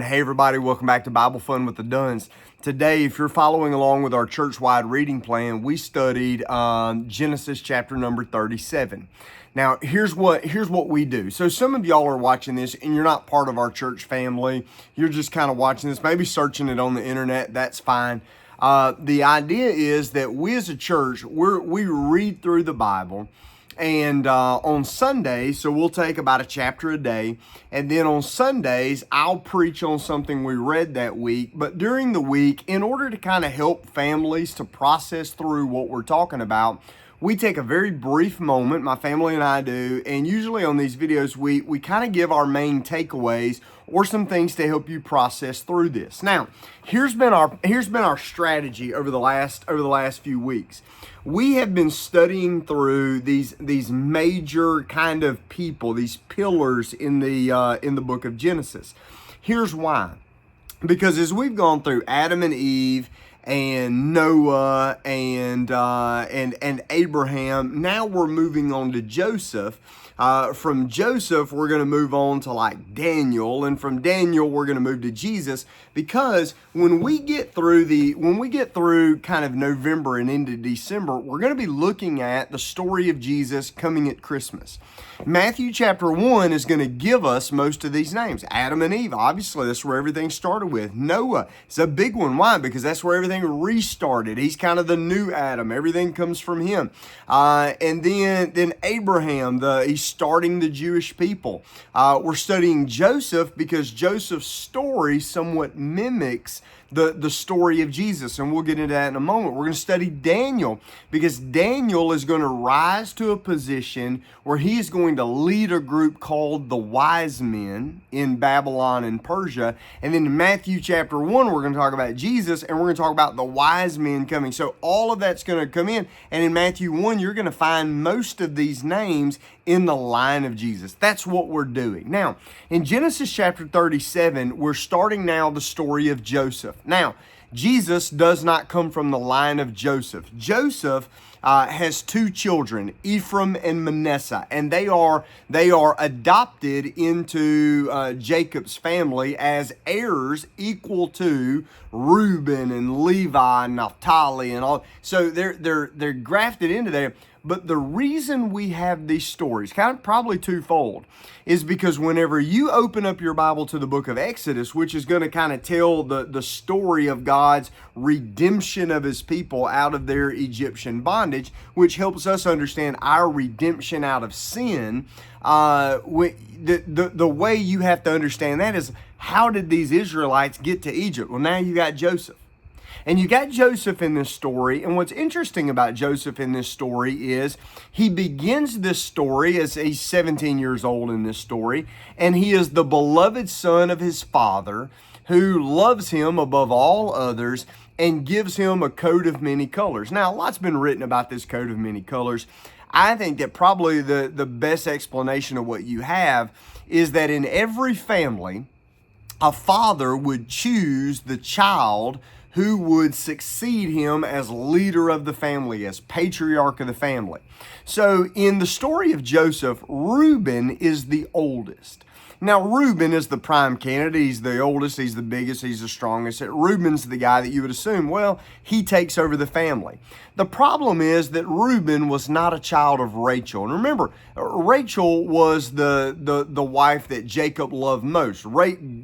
Hey everybody, welcome back to Bible Fun with the Duns. Today, if you're following along with our church-wide reading plan, we studied Genesis chapter number 37. Now, here's what we do. So some of y'all are watching this and you're not part of our church family. You're just kind of watching this, maybe searching it on the internet. That's fine. The idea is that we as a church, we read through the Bible. And on Sundays, so we'll take about a chapter a day. And then on Sundays, I'll preach on something we read that week. But during the week, in order to kind of help families to process through what we're talking about, we take a very brief moment, my family and I do, and usually on these videos, we kind of give our main takeaways or some things to help you process through this. Now, here's been our strategy over the last few weeks. We have been studying through these major kind of people, these pillars in the book of Genesis. Here's why. Because as we've gone through Adam and Eve and Noah and Abraham, now we're moving on to Joseph. From Joseph, we're going to move on to like Daniel, and from Daniel, we're going to move to Jesus. Because when we get through kind of November and into December, we're going to be looking at the story of Jesus coming at Christmas. Matthew chapter 1 is going to give us most of these names. Adam and Eve, obviously, that's where everything started with. Noah is a big one. Why? Because that's where everything restarted. He's kind of the new Adam. Everything comes from him. And then Abraham, he's starting the Jewish people. We're studying Joseph because Joseph's story somewhat mimics the story of Jesus, and we'll get into that in a moment. We're going to study Daniel because Daniel is going to rise to a position where he is going to lead a group called the wise men in Babylon and Persia. And then in Matthew chapter 1, we're going to talk about Jesus, and we're going to talk about the wise men coming. So all of that's going to come in. And in Matthew 1, you're going to find most of these names in the line of Jesus. That's what we're doing. Now, in Genesis chapter 37, we're starting now the story of Joseph. Now, Jesus does not come from the line of Joseph. Joseph has two children, Ephraim and Manasseh, and they are adopted into Jacob's family as heirs equal to Reuben and Levi and Naphtali and all. So they're grafted into there. But the reason we have these stories, kind of probably twofold, is because whenever you open up your Bible to the book of Exodus, which is going to kind of tell the story of God's redemption of his people out of their Egyptian bondage, which helps us understand our redemption out of sin, the way you have to understand that is, how did these Israelites get to Egypt? Well, now you got Joseph. And you got Joseph in this story, and what's interesting about Joseph in this story is he begins this story as he's 17 years old in this story, and he is the beloved son of his father who loves him above all others and gives him a coat of many colors. Now, a lot's been written about this coat of many colors. I think that probably the best explanation of what you have is that in every family, a father would choose the child who would succeed him as leader of the family, as patriarch of the family. So in the story of Joseph, Reuben is the oldest. Now, Reuben is the prime candidate. He's the oldest, he's the biggest, he's the strongest. Reuben's the guy that you would assume, well, he takes over the family. The problem is that Reuben was not a child of Rachel. And remember, Rachel was the wife that Jacob loved most.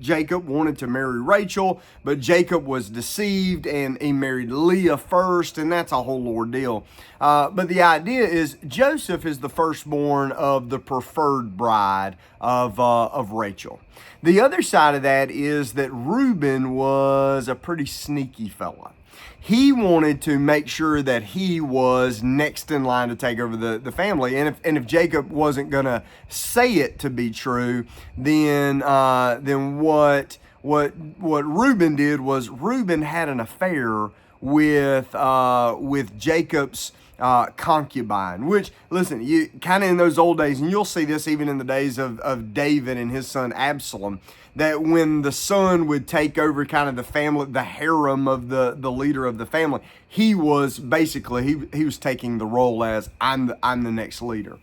Jacob wanted to marry Rachel, but Jacob was deceived and he married Leah first, and that's a whole ordeal. But the idea is Joseph is the firstborn of the preferred bride of Rachel. The other side of that is that Reuben was a pretty sneaky fella. He wanted to make sure that he was next in line to take over the family. And if Jacob wasn't going to say it to be true, then what Reuben did was Reuben had an affair with Jacob's concubine, which, listen, you kind of in those old days, and you'll see this even in the days of David and his son Absalom, that when the son would take over kind of the family, the harem of the leader of the family, he was basically, he was taking the role as, I'm the next leader.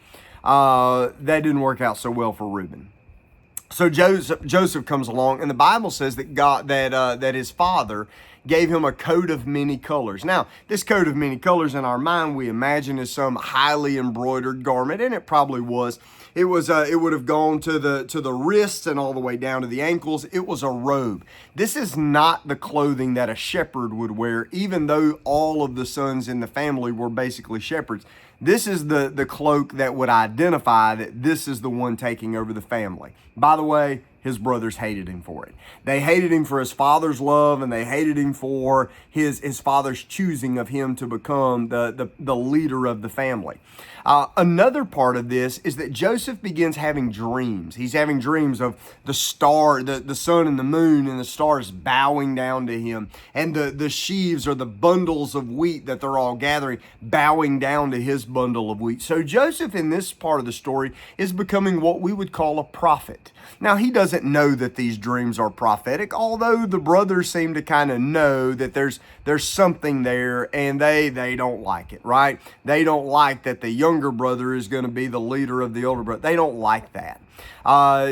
That didn't work out so well for Reuben. So Joseph comes along, and the Bible says that that his father gave him a coat of many colors. Now, this coat of many colors in our mind, we imagine is some highly embroidered garment, and it probably was. It would have gone to the wrists and all the way down to the ankles. It was a robe. This is not the clothing that a shepherd would wear, even though all of the sons in the family were basically shepherds. This is the cloak that would identify that this is the one taking over the family. By the way, his brothers hated him for it. They hated him for his father's love, and they hated him for his father's choosing of him to become the leader of the family. Another part of this is that Joseph begins having dreams. He's having dreams of the sun and the moon and the stars bowing down to him, and the sheaves or the bundles of wheat that they're all gathering bowing down to his bundle of wheat. So Joseph in this part of the story is becoming what we would call a prophet. Now, he doesn't know that these dreams are prophetic, although the brothers seem to kind of know that there's something there, and they don't like it, right? They don't like that the younger brother is going to be the leader of the older brother. They don't like that.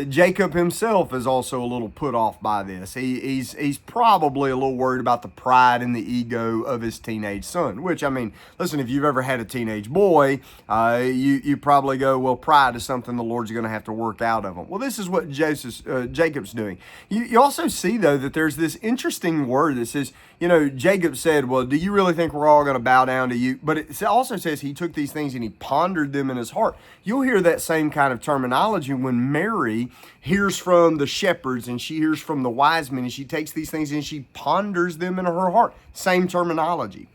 Jacob himself is also a little put off by this. He's probably a little worried about the pride and the ego of his teenage son, which, I mean, listen, if you've ever had a teenage boy, you probably go, well, pride is something the Lord's going to have to work out of him. Well, this is what Jacob's doing. You also see, though, that there's this interesting word that says, Jacob said, well, do you really think we're all going to bow down to you? But it also says he took these things and he pondered them in his heart. You'll hear that same kind of terminology when Mary hears from the shepherds and she hears from the wise men, and she takes these things and she ponders them in her heart. Same terminology.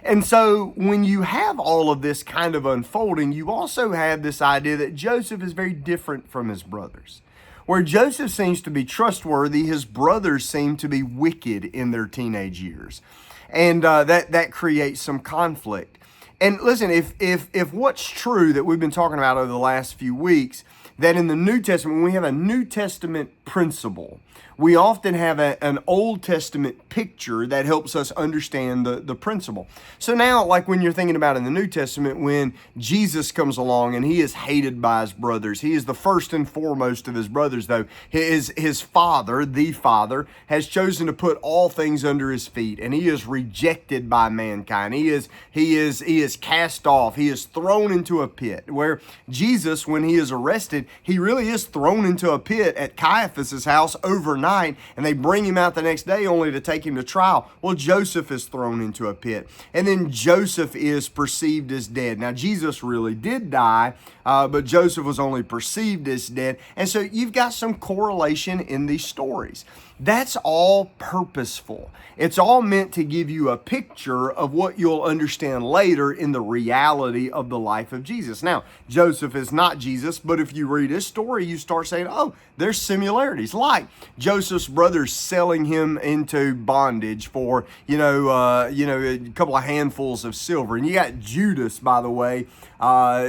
And so when you have all of this kind of unfolding, you also have this idea that Joseph is very different from his brothers. Where Joseph seems to be trustworthy, his brothers seem to be wicked in their teenage years. And that creates some conflict. And listen, if what's true that we've been talking about over the last few weeks, that in the New Testament, when we have a New Testament principle, we often have an Old Testament picture that helps us understand the principle. So now, like when you're thinking about in the New Testament, when Jesus comes along and he is hated by his brothers, he is the first and foremost of his brothers, though. His father, the Father, has chosen to put all things under his feet, and he is rejected by mankind. He is cast off. He is thrown into a pit, where Jesus, when he is arrested, he really is thrown into a pit at Caiaphas' house overnight, and they bring him out the next day only to take him to trial. Well, Joseph is thrown into a pit, and then Joseph is perceived as dead. Now, Jesus really did die, but Joseph was only perceived as dead, and so you've got some correlation in these stories. That's all purposeful. It's all meant to give you a picture of what you'll understand later in the reality of the life of Jesus. Now, Joseph is not Jesus, but if you read his story, you start saying, oh, there's similarities. Like Joseph's brothers selling him into bondage for, a couple of handfuls of silver. And you got Judas, by the way,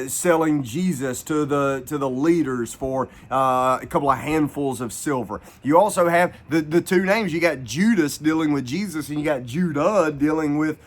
selling Jesus to the leaders for a couple of handfuls of silver. You also have the two names. You got Judas dealing with Jesus, and you got Judah dealing with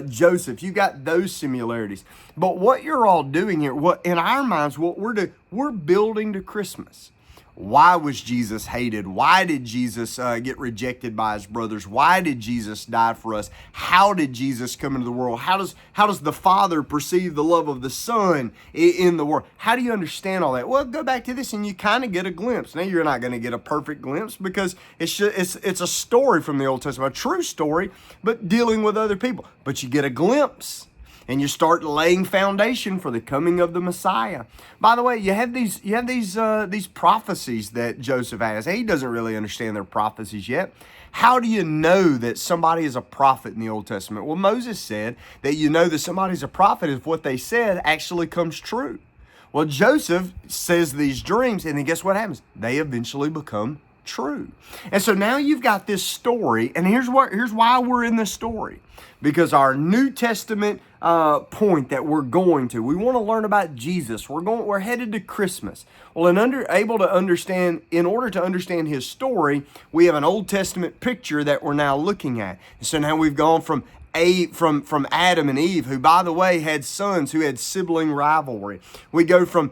Joseph. You got those similarities. But what you're all doing here, what in our minds, what we're doing, we're building to Christmas. Why was Jesus hated? Why did Jesus get rejected by his brothers? Why did Jesus die for us? How did Jesus come into the world? How does the Father perceive the love of the Son in the world? How do you understand all that? Well, go back to this and you kind of get a glimpse. Now, you're not going to get a perfect glimpse because it's a story from the Old Testament, a true story, but dealing with other people. But you get a glimpse. And you start laying foundation for the coming of the Messiah. By the way, you have these prophecies that Joseph has. He doesn't really understand their prophecies yet. How do you know that somebody is a prophet in the Old Testament? Well, Moses said that you know that somebody's a prophet if what they said actually comes true. Well, Joseph says these dreams, and then guess what happens? They eventually become true. And so now you've got this story, and here's why we're in this story. Because our New Testament point that we're going to, we want to learn about Jesus. We're headed to Christmas. Well, in order to understand his story, we have an Old Testament picture that we're now looking at. And so now we've gone from from Adam and Eve, who, by the way, had sons who had sibling rivalry. We go from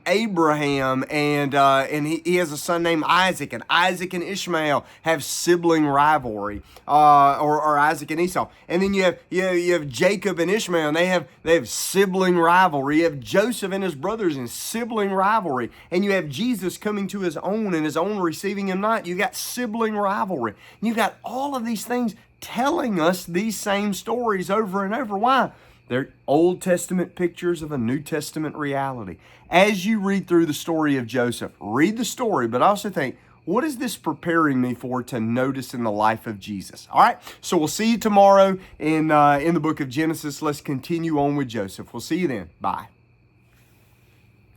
Abraham, and he has a son named Isaac, and Isaac and Ishmael have sibling rivalry, or Isaac and Esau. And then you have Jacob and Ishmael, and they have sibling rivalry. You have Joseph and his brothers in sibling rivalry, and you have Jesus coming to his own and his own receiving him not. You got sibling rivalry. You got all of these things telling us these same stories over and over. Why? They're Old Testament pictures of a New Testament reality. As you read through the story of Joseph, read the story, but also think, what is this preparing me for to notice in the life of Jesus? All right, so we'll see you tomorrow in the book of Genesis. Let's continue on with Joseph. We'll see you then. Bye.